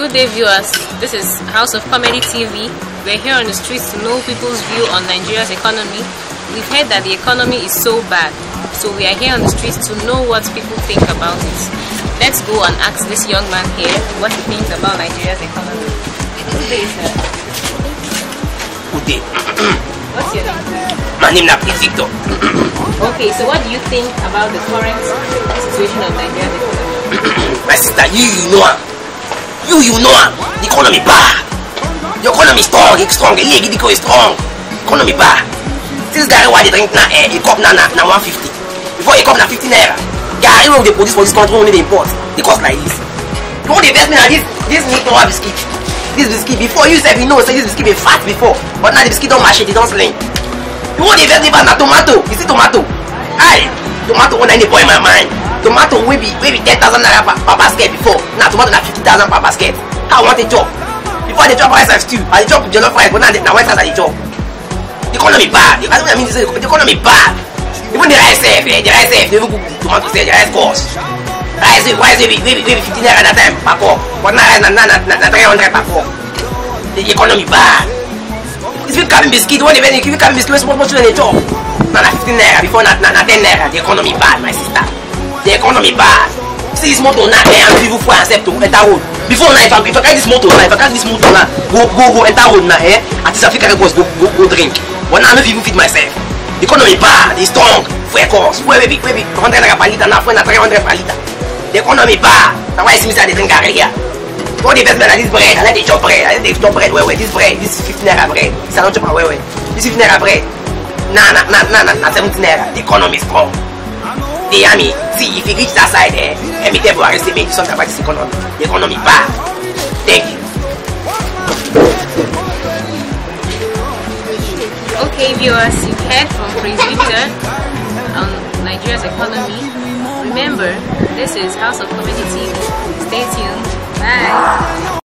Good day, viewers. This is House of Comedy TV. We're here on the streets to know people's view on Nigeria's economy. We've heard that the economy is so bad, so we are here on the streets to know what people think about it. Let's go and ask this young man here what he thinks about Nigeria's economy. Good day, sir. Good day. What's your name? My name is Prince Victor. Okay, so what do you think about the current situation of Nigeria's economy? My sister, you know her. You know her. The economy bad. The economy strong. It's strong. The leg is strong. Economy bad. This guy why they drink now a cup now 150. Before a cup now 50 naira. Gary will they produce for this country only they import. They cost like this. You want the best me now this meat no have biscuit. This biscuit before you said you know say this biscuit be fat before, but now the biscuit don't mash it, it don't sling. You want the best me now tomato. You see tomato? Aye, tomato when I boil my mind. Tomato will be 10,000 naira per basket before. Now tomato na 50,000 per basket. How I want a job? Before the job rice and stew, I job jollof rice, but now white rice at the job. The economy bad. I don't mean to say the economy bad. Even the rice they even cook tomato say the rice cost. Rice maybe 15 naira at a time per cup. But now rice na 300 per cup. The economy bad. If you carry biscuit, when you carry biscuit, small children they chop. Now 15 naira before na 10 naira. The economy bad, my sister. The economy bad. See this motor now, and people for accept to enter road. Before now, if I carry this motor now, go enter road now, at this Africa go drink. But now I don't even feed myself. The economy bad, it's strong. For a course, where we 100 naira per liter now, for 300 per liter. The economy bad. Now why see me say they drink here? What the best man this bread? I let they chop bread. I let they chop bread. Where this bread? This 15 naira bread. This I don't chop where. This 15 naira bread. Nah 17 naira. The economy is strong. The army, see if you reach that side me tell you arrest me do something about this economy. The economy bad. Thank you. Okay, viewers, you've heard from Prince Victor on Nigeria's economy. Remember, this is House of Comedy TV. Stay tuned. Bye.